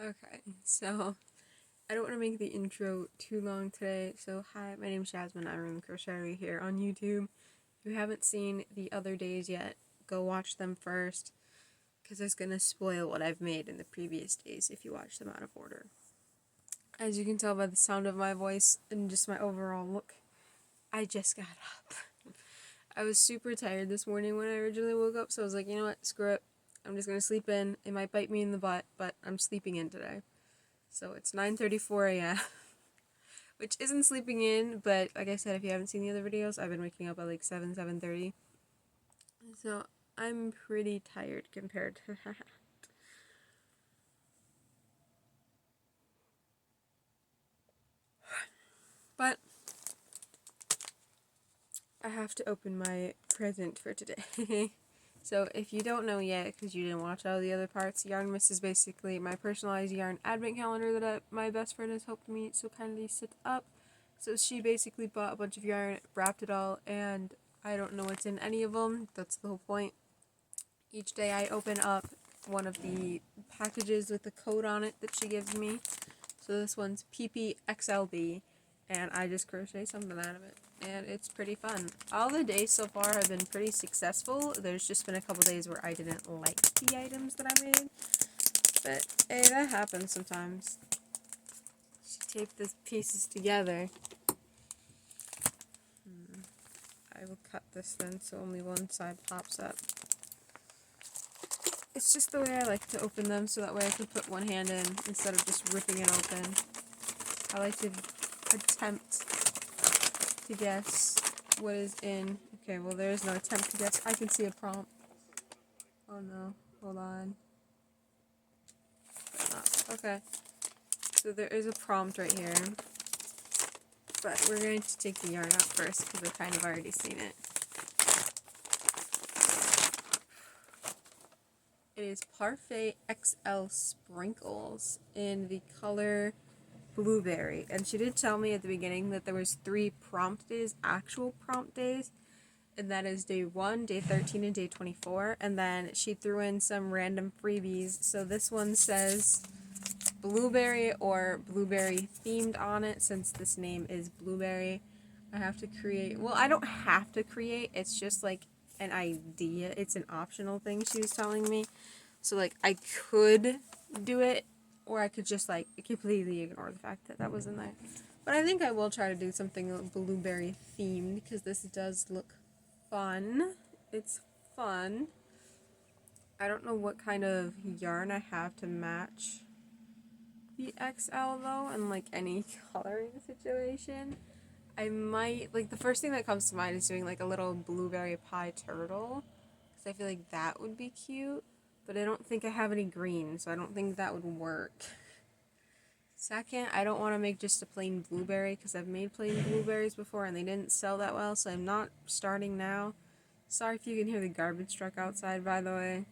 Okay, so I don't want to make the intro too long today. So hi, my name's Jasmine. I'm from Crochetery here on YouTube. If you haven't seen the other days yet, go watch them first, because it's gonna spoil what I've made in the previous days if you watch them out of order. As you can tell by the sound of my voice and just my overall look, I just got up. I was super tired this morning when I originally woke up, so I was like, you know what, screw it. I'm just gonna sleep in. It might bite me in the butt, but I'm sleeping in today. So it's 9:34 a.m., which isn't sleeping in, but like I said, if you haven't seen the other videos, I've been waking up at like 7:30. So I'm pretty tired compared to that. But I have to open my present for today. So if you don't know yet, because you didn't watch all the other parts, Yarnmas is basically my personalized yarn advent calendar that my best friend has helped me so kindly set up. So she basically bought a bunch of yarn, wrapped it all, and I don't know what's in any of them. That's the whole point. Each day I open up one of the packages with the code on it that she gives me. So this one's PPXLB, and I just crochet something out of it. And it's pretty fun. All the days so far have been pretty successful. There's just been a couple days where I didn't like the items that I made. But hey, that happens sometimes. She taped the pieces together. I will cut this then so only one side pops up. It's just the way I like to open them, so that way I can put one hand in instead of just ripping it open. I like to attempt to guess what is in. Okay, well there is no attempt to guess. I can see a prompt. Oh no, hold on. Okay, so there is a prompt right here. But we're going to take the yarn out first because I've kind of already seen it. It is Parfait XL Sprinkles in the color Blueberry. And she did tell me at the beginning that there was 3 prompt days, actual prompt days. And that is day 1, day 13, and day 24. And then she threw in some random freebies. So this one says Blueberry or Blueberry themed on it, since this name is Blueberry. I have to create, well, I don't have to create, it's just like an idea. It's an optional thing she was telling me. So like I could do it, or I could just like completely ignore the fact that that was in there. But I think I will try to do something blueberry themed, because this does look fun. It's fun. I don't know what kind of yarn I have to match the XL though, and like any coloring situation. I might, like, the first thing that comes to mind is doing like a little blueberry pie turtle, because I feel like that would be cute, but I don't think I have any green, so I don't think that would work. Second, I don't want to make just a plain blueberry, because I've made plain blueberries before and they didn't sell that well, so I'm not starting now. Sorry if you can hear the garbage truck outside, by the way,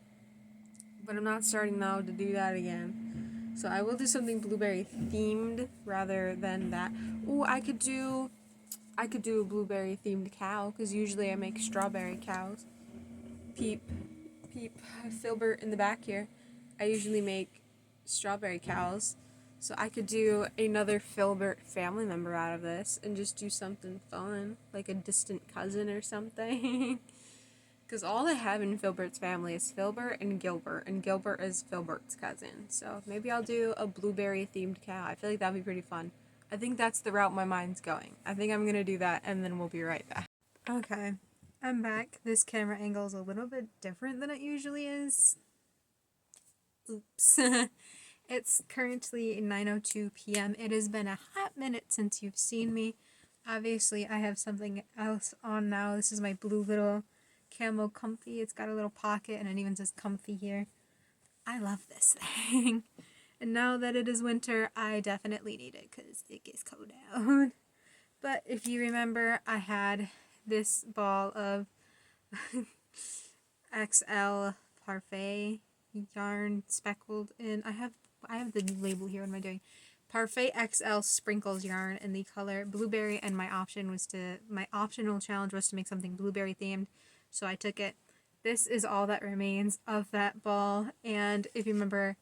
but I'm not starting now to do that again. So I will do something blueberry themed rather than that. Ooh, I could do a blueberry themed cow, because usually I make strawberry cows. Peep, Filbert in the back here. I usually make strawberry cows. So I could do another Filbert family member out of this and just do something fun, like a distant cousin or something. Because all I have in Filbert's family is Filbert, and Gilbert is Filbert's cousin. So maybe I'll do a blueberry themed cow. I feel like that'd be pretty fun. I think that's the route my mind's going. I think I'm gonna do that, and then we'll be right back. Okay, I'm back. This camera angle is a little bit different than it usually is. Oops. It's currently 9:02 p.m. It has been a hot minute since you've seen me. Obviously, I have something else on now. This is my blue little camo comfy. It's got a little pocket, and it even says comfy here. I love this thing. And now that it is winter, I definitely need it because it gets cold out. But if you remember, I had this ball of XL Parfait yarn speckled in. I have the label here. What am I doing? Parfait XL Sprinkles yarn in the color Blueberry, and my optional challenge was to make something blueberry themed. So I took it. This is all that remains of that ball, and if you remember,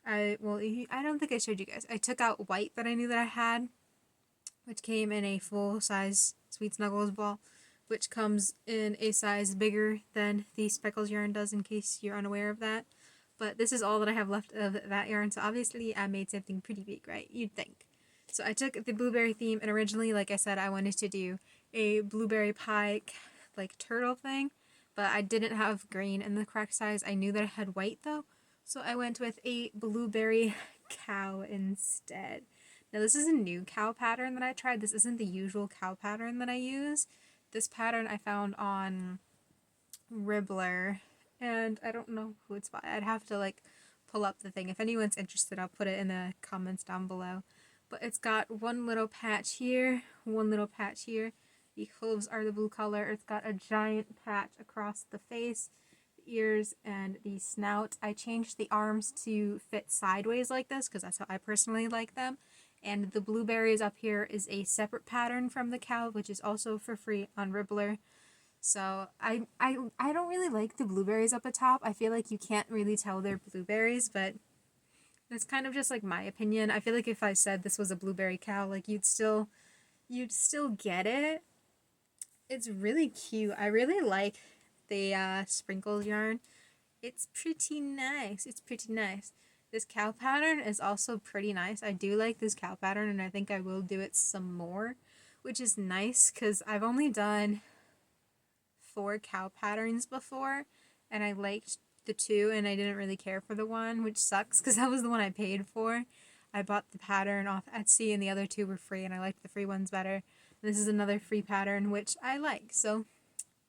I don't think I showed you guys. I took out white that I knew that I had, which came in a full-size Sweet Snuggles ball, which comes in a size bigger than the Speckles yarn does, in case you're unaware of that. But this is all that I have left of that yarn, so obviously I made something pretty big, right? You'd think. So I took the blueberry theme, and originally, like I said, I wanted to do a blueberry pie, like, turtle thing, but I didn't have green in the correct size. I knew that I had white, though, so I went with a blueberry cow instead. Now this is a new cow pattern that I tried. This isn't the usual cow pattern that I use. This pattern I found on Ribbler, and I don't know who it's by. I'd have to like pull up the thing. If anyone's interested, I'll put it in the comments down below. But it's got one little patch here, one little patch here. The hooves are the blue color. It's got a giant patch across the face, the ears, and the snout. I changed the arms to fit sideways like this because that's how I personally like them. And the blueberries up here is a separate pattern from the cow, which is also for free on Ribbler. So I don't really like the blueberries up the top. I feel like you can't really tell they're blueberries, but that's kind of just like my opinion. I feel like if I said this was a blueberry cow, like you'd still get it. It's really cute. I really like the sprinkles yarn. It's pretty nice. It's pretty nice. This cow pattern is also pretty nice. I do like this cow pattern, and I think I will do it some more, which is nice because I've only done 4 cow patterns before, and I liked the 2, and I didn't really care for the one, which sucks because that was the one I paid for. I bought the pattern off Etsy, and the other 2 were free, and I liked the free ones better. This is another free pattern, which I like, so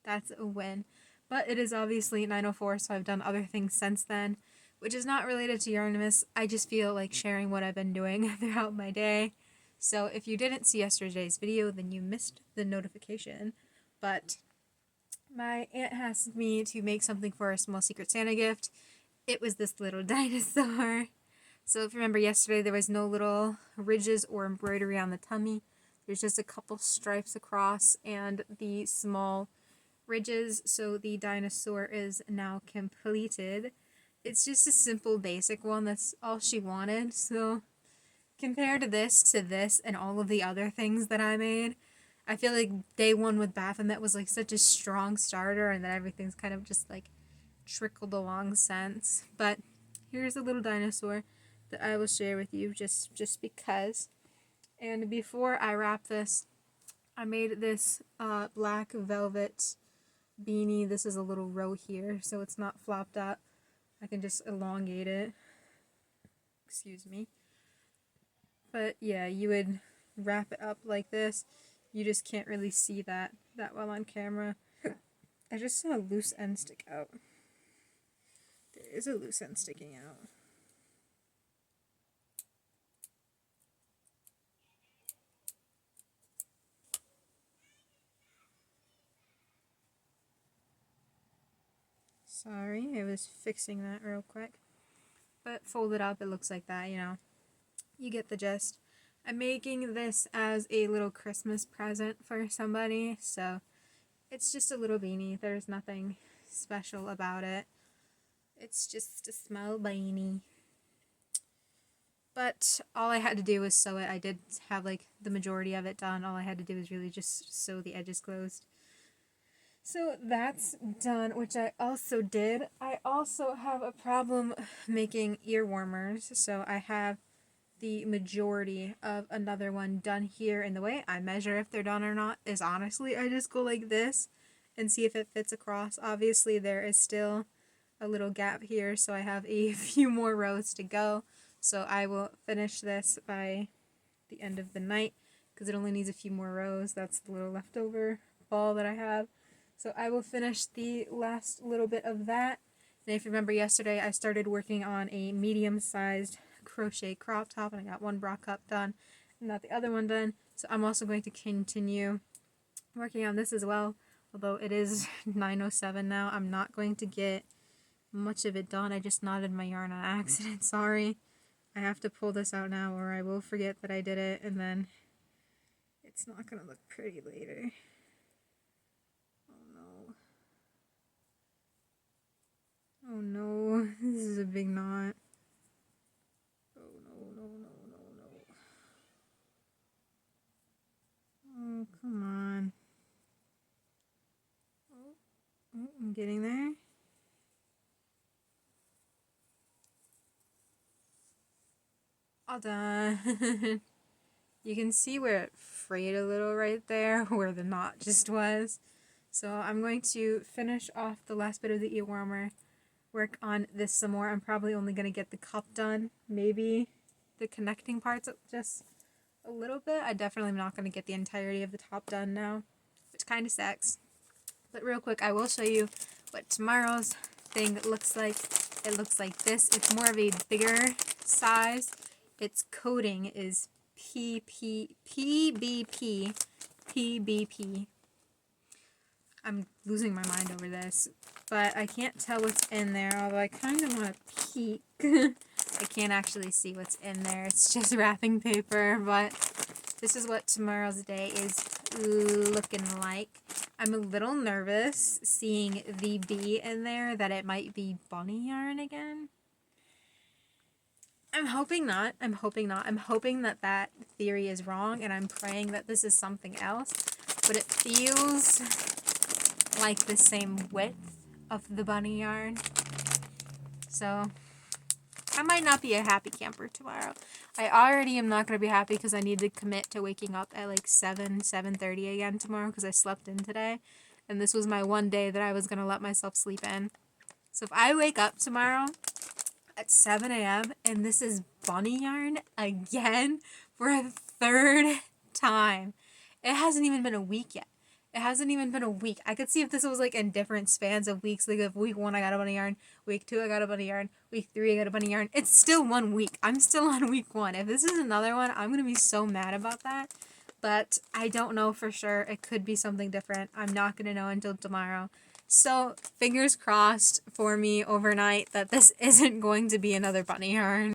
that's a win. But it is obviously 9:04, so I've done other things since then, which is not related to Yarnmas. I just feel like sharing what I've been doing throughout my day. So if you didn't see yesterday's video, then you missed the notification. But my aunt asked me to make something for a small Secret Santa gift. It was this little dinosaur. So if you remember yesterday, there was no little ridges or embroidery on the tummy. There's just a couple stripes across and the small ridges, so the dinosaur is now completed. It's just a simple basic one. That's all she wanted. So compared to this, and all of the other things that I made, I feel like day one with Baphomet was like such a strong starter, and then everything's kind of just like trickled along since. But here's a little dinosaur that I will share with you just because. And before I wrap this, I made this black velvet beanie. This is a little row here, so it's not flopped up. I can just elongate it. Excuse me. But yeah, you would wrap it up like this. You just can't really see that well on camera. I just saw a loose end stick out. There is a loose end sticking out. Sorry, I was fixing that real quick. But folded up, it looks like that, you know. You get the gist. I'm making this as a little Christmas present for somebody, so it's just a little beanie. There's nothing special about it. It's just a small beanie. But all I had to do was sew it. I did have like the majority of it done. All I had to do was really just sew the edges closed. So that's done, which I also did. I also have a problem making ear warmers, so I have the majority of another one done here. And the way I measure if they're done or not is honestly, I just go like this and see if it fits across. Obviously, there is still a little gap here, so I have a few more rows to go. So I will finish this by the end of the night because it only needs a few more rows. That's the little leftover ball that I have. So I will finish the last little bit of that. And if you remember yesterday, I started working on a medium-sized crochet crop top, and I got one bra cup done and not the other one done. So I'm also going to continue working on this as well. Although it is 9:07 now, I'm not going to get much of it done. I just knotted my yarn on accident. Sorry. I have to pull this out now or I will forget that I did it, and then it's not going to look pretty later. Oh no, this is a big knot. All done. You can see where it frayed a little right there, where the knot just was. So I'm going to finish off the last bit of the earwormer, work on this some more. I'm probably only going to get the cup done, maybe the connecting parts just a little bit. I definitely am not going to get the entirety of the top done now, which kind of sucks. But real quick, I will show you what tomorrow's thing looks like. It looks like this. It's more of a bigger size. Its coating is PBP. I'm losing my mind over this, but I can't tell what's in there, although I kind of want to peek. I can't actually see what's in there. It's just wrapping paper, but this is what tomorrow's day is looking like. I'm a little nervous seeing the bee in there, that it might be bunny yarn again. I'm hoping not. I'm hoping that that theory is wrong, and I'm praying that this is something else. But it feels like the same width of the bunny yarn. So I might not be a happy camper tomorrow. I already am not going to be happy because I need to commit to waking up at like 7:30 again tomorrow because I slept in today. And this was my one day that I was going to let myself sleep in. So if I wake up tomorrow at 7 a.m. and this is bunny yarn again for a third time, it hasn't even been a week yet. It hasn't even been a week. I could see if this was like in different spans of weeks. Like if week 1 I got a bunny yarn, week 2 I got a bunny yarn, week 3 I got a bunny yarn. It's still 1 week. I'm still on week 1. If this is another one, I'm going to be so mad about that. But I don't know for sure. It could be something different. I'm not going to know until tomorrow. So fingers crossed for me overnight that this isn't going to be another bunny yarn.